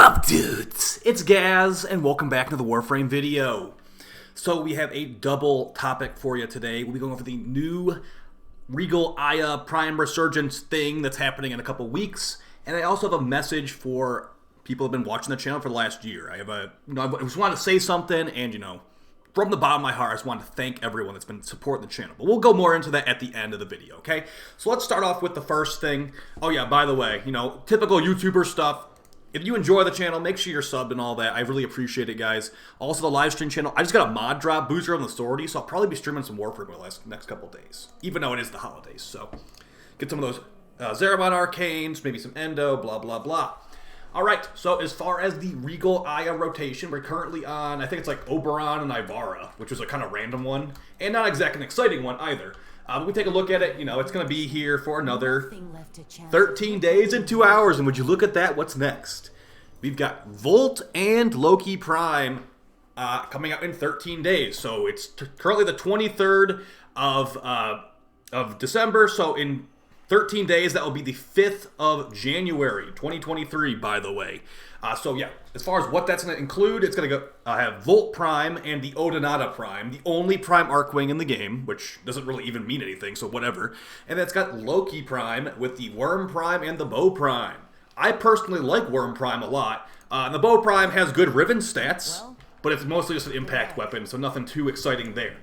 up, dudes? It's Gaz, and welcome back to the Warframe video. So we have a double topic for you today. We'll be going over the new Regal Aya Prime Resurgence thing that's happening in a couple weeks, and I also have a message for people who have been watching the channel for the last year. I just wanted to say something, and from the bottom of my heart, I just wanted to thank everyone that's been supporting the channel. But we'll go more into that at the end of the video, okay? So let's start off with the first thing. Oh yeah, by the way, typical YouTuber stuff. If you enjoy the channel, make sure you're subbed and all that. I really appreciate it, guys. Also, the live stream channel. I just got a mod drop booster on the authority, so I'll probably be streaming some Warframe for the next couple days, even though it is the holidays. So get some of those Zeremon Arcanes, maybe some Endo, blah, blah, blah. All right, so as far as the Regal Aya rotation, we're currently on, I think it's like Oberon and Ivara, which was a kind of random one, and not exactly an exciting one either. But we take a look at it, it's going to be here for another 13 days and 2 hours, and would you look at that, what's next? We've got Volt and Loki Prime coming out in 13 days, so it's currently the 23rd of December, so in 13 days, that will be the 5th of January, 2023, by the way. So yeah, as far as what that's going to include, it's going to have Volt Prime and the Odinata Prime, the only Prime Arcwing in the game, which doesn't really even mean anything, so whatever. And then it's got Loki Prime with the Worm Prime and the Bow Prime. I personally like Worm Prime a lot. And the Bow Prime has good Riven stats, but it's mostly just an impact weapon, so nothing too exciting there.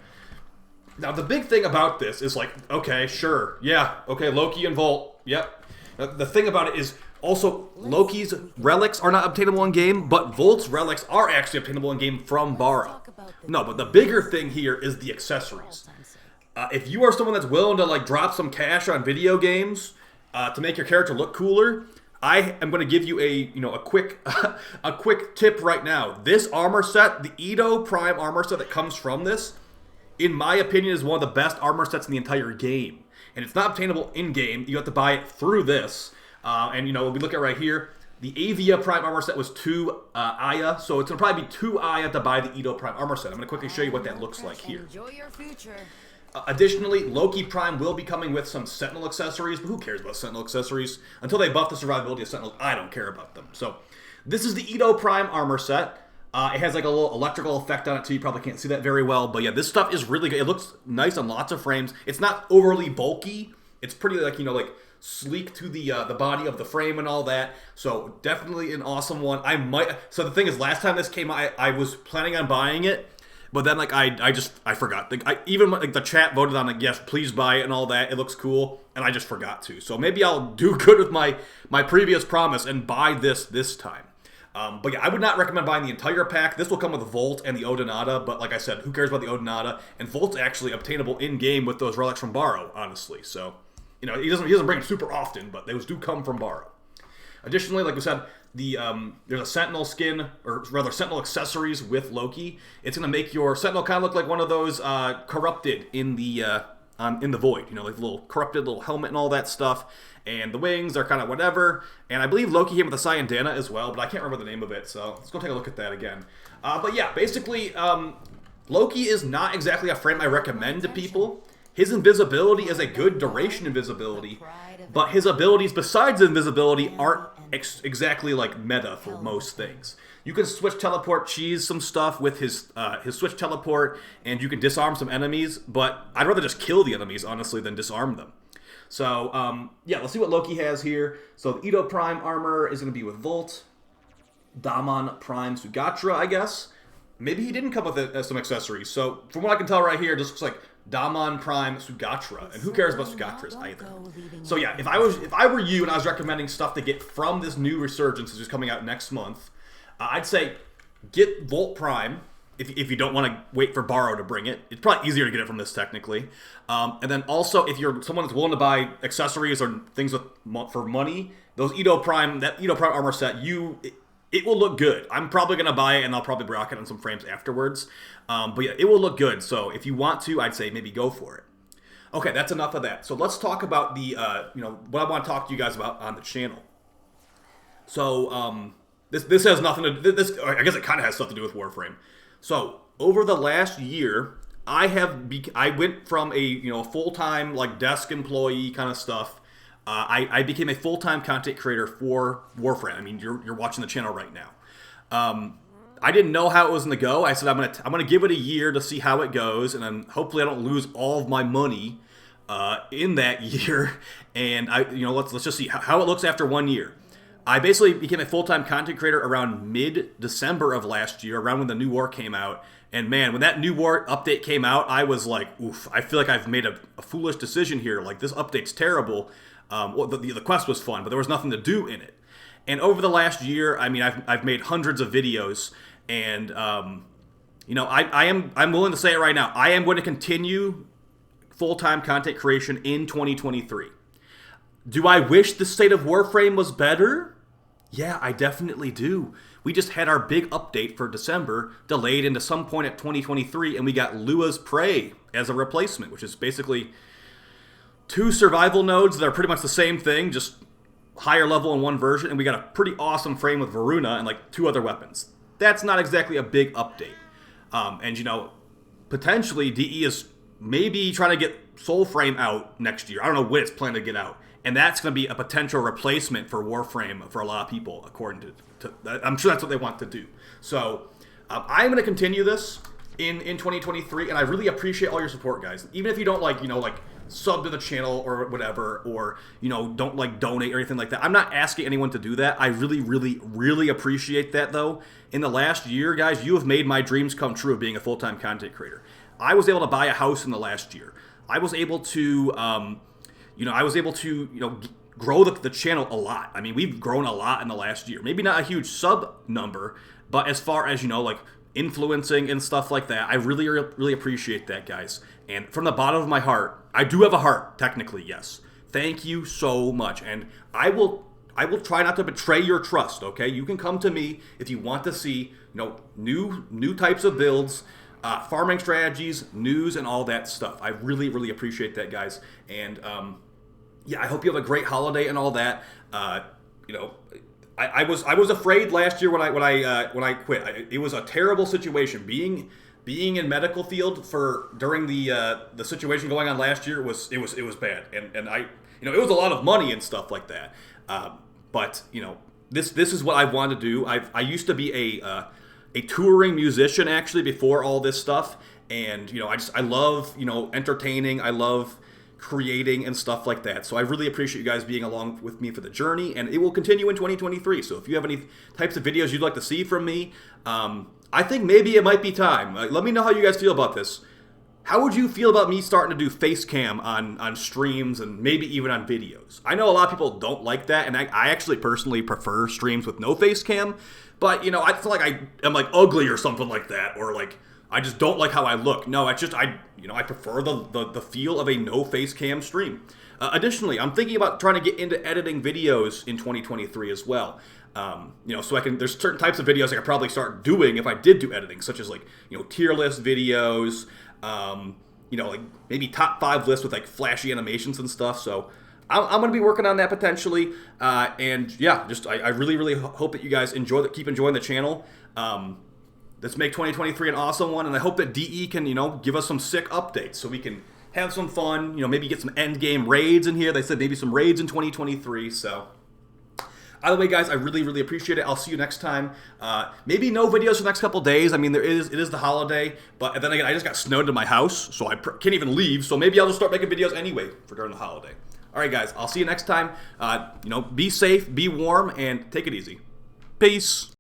Now, the big thing about this is like, okay, sure, yeah, okay, Loki and Volt, yep. The thing about it is also Loki's relics are not obtainable in-game, but Volt's relics are actually obtainable in-game from Borrow. No, but the bigger thing here is the accessories. If you are someone that's willing to like drop some cash on video games to make your character look cooler, I am going to give you a quick a quick tip right now. This armor set, the Edo Prime armor set that comes from this, in my opinion, is one of the best armor sets in the entire game. And it's not obtainable in-game. You have to buy it through this. And, we look at right here, the Avia Prime armor set was 2 Aya. So it's going to probably be 2 Aya to buy the Edo Prime armor set. I'm going to quickly show you what that looks like here. Enjoy your future. Additionally, Loki Prime will be coming with some Sentinel accessories. But who cares about Sentinel accessories? Until they buff the survivability of Sentinels, I don't care about them. So this is the Edo Prime armor set. It has like a little electrical effect on it too. You probably can't see that very well, but yeah, this stuff is really good. It looks nice on lots of frames. It's not overly bulky. It's pretty like sleek to the body of the frame and all that. So definitely an awesome one. So the thing is, last time this came out, I was planning on buying it, but then like I forgot. Even the chat voted on it. Yes, please buy it and all that. It looks cool, and I just forgot to. So maybe I'll do good with my previous promise and buy this time. But yeah, I would not recommend buying the entire pack. This will come with Volt and the Odinata, but like I said, who cares about the Odinata? And Volt's actually obtainable in-game with those relics from Borrow, honestly. So, he doesn't bring them super often, but those do come from Borrow. Additionally, like we said, there's a Sentinel skin, or rather Sentinel accessories with Loki. It's going to make your Sentinel kind of look like one of those corrupted in the Void, like the little corrupted little helmet and all that stuff. And the wings are kind of whatever. And I believe Loki came with a Cyandana as well, but I can't remember the name of it, so let's go take a look at that again. But yeah, basically, Loki is not exactly a frame I recommend to people. His invisibility is a good duration invisibility, but his abilities besides invisibility aren't exactly like meta for most things. You can switch teleport cheese some stuff with his switch teleport, and you can disarm some enemies, but I'd rather just kill the enemies, honestly, than disarm them. So, yeah, let's see what Loki has here. So, the Edo Prime armor is going to be with Volt. Damon Prime Sugatra, I guess. Maybe he didn't come with some accessories. So, from what I can tell right here, it just looks like Damon Prime Sugatra. And who cares about Sugatras either? So, yeah, if I were you and I was recommending stuff to get from this new Resurgence, which is coming out next month, I'd say get Volt Prime. If you don't want to wait for Borrow to bring it. It's probably easier to get it from this, technically. And then also, if you're someone that's willing to buy accessories or things for money, that Edo Prime armor set, it will look good. I'm probably going to buy it, and I'll probably rock it on some frames afterwards. But yeah, it will look good. So if you want to, I'd say maybe go for it. Okay, that's enough of that. So let's talk about the, what I want to talk to you guys about on the channel. So this has nothing to do, I guess it kind of has stuff to do with Warframe. So, over the last year, I went from a full-time like desk employee kind of stuff I became a full-time content creator for Warframe. I mean, you're watching the channel right now. I didn't know how it was going to go. I said I'm gonna give it a year to see how it goes, and hopefully I don't lose all of my money in that year. And let's just see how it looks after 1 year. I basically became a full-time content creator around mid-December of last year, around when the new war came out. And man, when that new war update came out, I was like, oof, I feel like I've made a foolish decision here. Like, this update's terrible. The quest was fun, but there was nothing to do in it. And over the last year, I mean, I've made hundreds of videos, and I'm willing to say it right now. I am going to continue full-time content creation in 2023. Do I wish the state of Warframe was better? Yeah, I definitely do. We just had our big update for December delayed into some point at 2023, and we got Lua's Prey as a replacement, which is basically 2 survival nodes that are pretty much the same thing, just higher level in one version, and we got a pretty awesome frame with Varuna and like 2 other weapons. That's not exactly a big update. Potentially DE is maybe trying to get Soulframe out next year. I don't know when it's planned to get out. And that's going to be a potential replacement for Warframe for a lot of people, according to I'm sure that's what they want to do. So I'm going to continue this in 2023, and I really appreciate all your support, guys. Even if you don't like sub to the channel or whatever, or don't like donate or anything like that. I'm not asking anyone to do that. I really, really, really appreciate that, though. In the last year, guys, you have made my dreams come true of being a full-time content creator. I was able to buy a house in the last year. I was able to grow the channel a lot. I mean, we've grown a lot in the last year. Maybe not a huge sub number, but as far as, influencing and stuff like that, I really, really appreciate that, guys. And from the bottom of my heart, I do have a heart, technically, yes. Thank you so much. And I will try not to betray your trust, okay? You can come to me if you want to see, new types of builds, farming strategies, news, and all that stuff. I really, really appreciate that, guys. And I hope you have a great holiday and all that. I was afraid last year when I quit. It was a terrible situation. Being in medical field during the situation going on last year was bad, and it was a lot of money and stuff like that. But this is what I want to do. I used to be a touring musician actually before all this stuff, and I love entertaining. I love creating and stuff like that. So I really appreciate you guys being along with me for the journey, and it will continue in 2023. So if you have any types of videos you'd like to see from me, I think maybe it might be time. Let me know how you guys feel about this. How would you feel about me starting to do face cam on streams and maybe even on videos? I know a lot of people don't like that, and I actually personally prefer streams with no face cam, but I feel like I am like ugly or something like that, or like I just don't like how I look. No, it's just I prefer the feel of a no face cam stream. Additionally, I'm thinking about trying to get into editing videos in 2023 as well. So there's certain types of videos I could probably start doing if I did do editing, such as like tier list videos, like maybe top 5 lists with like flashy animations and stuff. So I'm going to be working on that potentially. I really, really hope that you guys keep enjoying the channel. Let's make 2023 an awesome one, and I hope that DE can, give us some sick updates so we can have some fun, maybe get some end game raids in here. They said maybe some raids in 2023, so either way, guys, I really, really appreciate it. I'll see you next time. Maybe no videos for the next couple days. I mean, it is the holiday, but then again, I just got snowed in my house, so I can't even leave, so maybe I'll just start making videos anyway for during the holiday. All right, guys, I'll see you next time. Be safe, be warm, and take it easy. Peace.